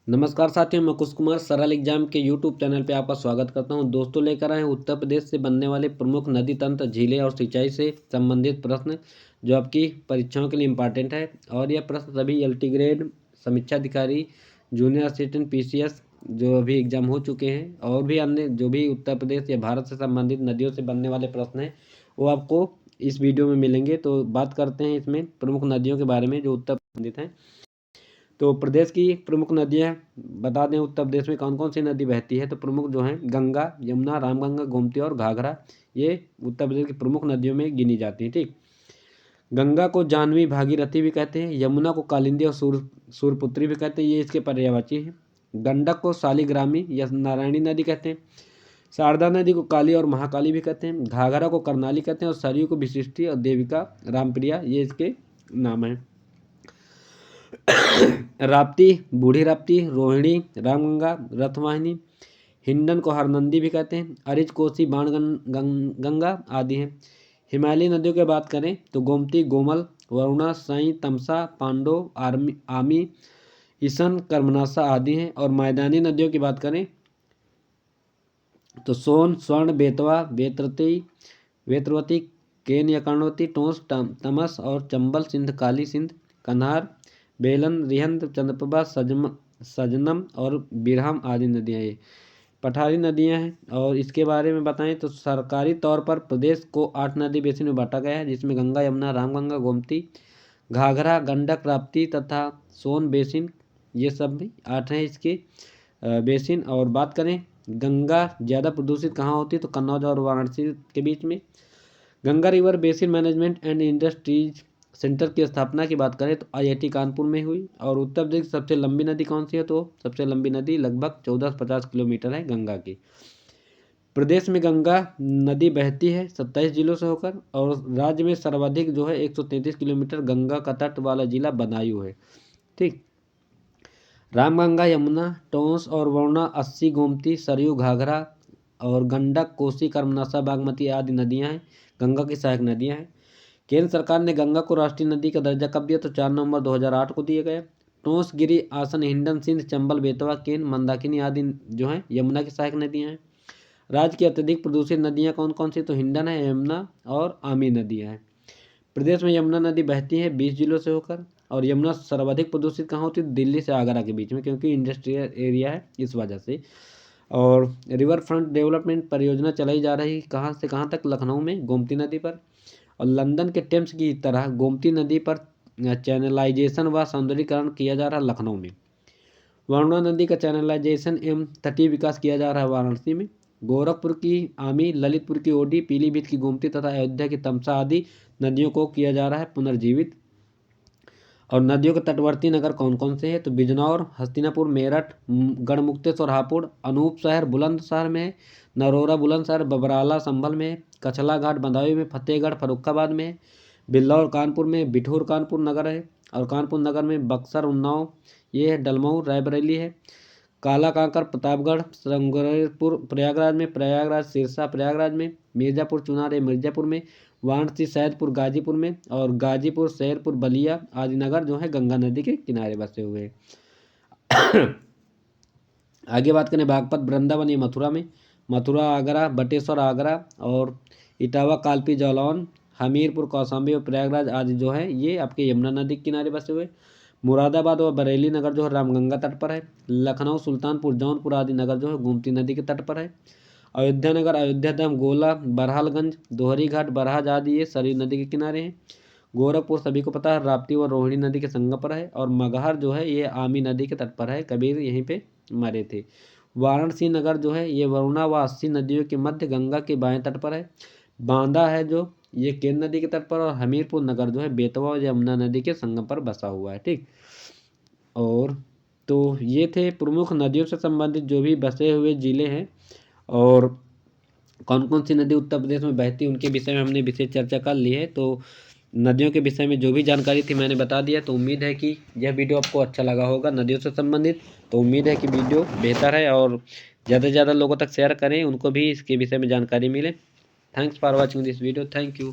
नमस्कार साथियों, मैं कुश कुमार सरल एग्जाम के यूट्यूब चैनल पे आपका स्वागत करता हूं। दोस्तों, लेकर आए हैं उत्तर प्रदेश से बनने वाले प्रमुख नदी तंत्र, झीलें और सिंचाई से संबंधित प्रश्न जो आपकी परीक्षाओं के लिए इम्पॉर्टेंट है। और यह प्रश्न सभी एलटी ग्रेड, समीक्षा अधिकारी, जूनियर असिस्टेंट पीसीएस जो अभी एग्जाम हो चुके हैं और भी अन्य जो भी उत्तर प्रदेश या भारत से संबंधित नदियों से बनने वाले प्रश्न हैं वो आपको इस वीडियो में मिलेंगे। तो बात करते हैं इसमें प्रमुख नदियों के बारे में जो उत्तर संबंधित हैं। तो प्रदेश की प्रमुख नदियाँ बता दें, उत्तर प्रदेश में कौन कौन सी नदी बहती है। तो प्रमुख जो हैं गंगा, यमुना, रामगंगा, गोमती और घाघरा, ये उत्तर प्रदेश की प्रमुख नदियों में गिनी जाती हैं। ठीक, गंगा को जाह्नवी भागीरथी भी कहते हैं, यमुना को कालिंदी और सूरपुत्री भी कहते हैं, ये इसके पर्यायवाची हैं। गंडक को शालिग्रामी या नारायणी नदी कहते हैं, शारदा नदी को काली और महाकाली भी कहते हैं, घाघरा को करनाली कहते हैं और सरयू को विशिष्टि और देविका रामप्रिया, ये इसके नाम हैं। राप्ती, बूढ़ी राप्ती, रोहिणी, रामगंगा, रथवाहिनी, हिंडन को हरनंदी भी कहते हैं, अरिज, कोसी, गंगा आदि हैं। हिमालयी नदियों की बात करें तो गोमती, गोमल, वरुणा, सई, तमसा, पांडो, आमी, ईशन, कर्मनाशा आदि हैं। और मैदानी नदियों की बात करें तो सोन, स्वर्ण, बेतवा, वेत्रवती, केन या कर्णवती, टोंस, तमस और चंबल, सिंध, काली, सिंध, कन्हार, बेलन, रिहंद, चंद्रप्रभा, सजनम और बिरहम आदि नदियाँ ये पठारी नदियाँ हैं। और इसके बारे में बताएं तो सरकारी तौर पर प्रदेश को 8 नदी बेसिन में बांटा गया है, जिसमें गंगा, यमुना, रामगंगा, गोमती, घाघरा, गंडक, राप्ती तथा सोन बेसिन, ये सब भी 8 हैं इसके बेसिन। और बात करें गंगा ज़्यादा प्रदूषित कहाँ होती है तो कन्नौज और वाराणसी के बीच में। Ganga river basin management and industries centre की स्थापना की बात करें तो आईआईटी कानपुर में हुई। और उत्तर प्रदेश की सबसे लंबी नदी कौन सी है तो सबसे लंबी नदी लगभग 1450 किलोमीटर है गंगा की। प्रदेश में गंगा नदी बहती है 27 जिलों से होकर और राज्य में सर्वाधिक जो है 133 किलोमीटर गंगा का तट वाला जिला बदायूं है। ठीक, रामगंगा, यमुना, टोंस और वरुणा, 80, गोमती, सरयू, घाघरा और गंडक, कोसी, कर्मनाशा, बागमती आदि नदियां हैं, गंगा की सहायक नदियां हैं। केंद्र सरकार ने गंगा को राष्ट्रीय नदी का दर्जा कब दिया तो 4 नवंबर 2008 को दिया गया। टोंस, गिरी, आसन, हिंडन, सिंध, चंबल, बेतवा, केन, मंदाकिनी आदि जो हैं यमुना की सहायक नदियां हैं। राज्य की अत्यधिक प्रदूषित नदियां कौन कौन सी तो हिंडन है, यमुना और आमी नदियां हैं। प्रदेश में यमुना नदी बहती है 20 जिलों से होकर। और यमुना सर्वाधिक प्रदूषित कहाँ होती है दिल्ली से आगरा के बीच में, क्योंकि इंडस्ट्रियल एरिया है इस वजह से। और रिवर फ्रंट डेवलपमेंट परियोजना चलाई जा रही कहाँ से कहाँ तक, लखनऊ में गोमती नदी पर। और लंदन के टेम्स की तरह गोमती नदी पर चैनलाइजेशन व सौंदर्यीकरण किया जा रहा है लखनऊ में। वरुणा नदी का चैनलाइजेशन एवं तटीय विकास किया जा रहा है वाराणसी में। गोरखपुर की आमी, ललितपुर की ओडी, पीलीभीत की गोमती तथा अयोध्या की तमसा आदि नदियों को किया जा रहा है पुनर्जीवित। और नदियों के तटवर्ती नगर कौन कौन से हैं तो बिजनौर, हस्तिनापुर, मेरठ, गढ़मुक्तेश्वर, हापुड़, अनूपशहर बुलंदशहर में, नरोरा बुलंदशहर, बबराला संभल में, कछला घाट बदायूं में, फतेहगढ़ फर्रुखाबाद में, बिल्लौर कानपुर में, बिठूर कानपुर नगर है और कानपुर नगर में, बक्सर, उन्नाव ये है, डलमऊ रायबरेली है, काला कांकर प्रतापगढ़, संगरेरपुर प्रयागराज में, प्रयागराज सिरसा प्रयागराज में, मिर्जापुर चुनार है मिर्जापुर में, वाराणसी सैदपुर गाजीपुर में और गाजीपुर शेरपुर बलिया आदि नगर जो है गंगा नदी के किनारे बसे हुए हैं। आगे बात करें बागपत वृंदावन ये मथुरा में, मथुरा आगरा, बटेश्वर आगरा और इटावा कालपी जालौन, हमीरपुर कौशाम्बी और प्रयागराज आदि जो है ये आपके यमुना नदी के किनारे बसे हुए। मुरादाबाद और बरेली नगर जो है रामगंगा तट पर है। लखनऊ, सुल्तानपुर, जौनपुर आदि नगर जो है गोमती नदी के तट पर है। अयोध्या नगर, अयोध्या धाम, गोला, बरहालगंज, दोहरी घाट, बरहाज आदि ये सरयू नदी के किनारे हैं। गोरखपुर सभी को पता है राप्ती और रोहिणी नदी के संगम पर है। और मगहर जो है ये आमी नदी के तट पर है, कबीर यहीं पे मरे थे। वाराणसी नगर जो है ये वरुणा व 80 नदियों के मध्य गंगा के बाएं तट पर है। बांदा है जो ये केन नदी के तट पर और हमीरपुर नगर जो है बेतवा और यमुना नदी के संगम पर बसा हुआ है। ठीक, और तो ये थे प्रमुख नदियों से संबंधित जो भी बसे हुए जिले हैं और कौन कौन सी नदी उत्तर प्रदेश में बहती है उनके विषय में हमने विशेष चर्चा कर ली है। तो नदियों के विषय में जो भी जानकारी थी मैंने बता दिया। तो उम्मीद है कि यह वीडियो आपको अच्छा लगा होगा नदियों से संबंधित। तो उम्मीद है कि वीडियो बेहतर है और ज़्यादा से ज़्यादा लोगों तक शेयर करें, उनको भी इसके विषय में जानकारी मिले। Thanks for watching this video. Thank you.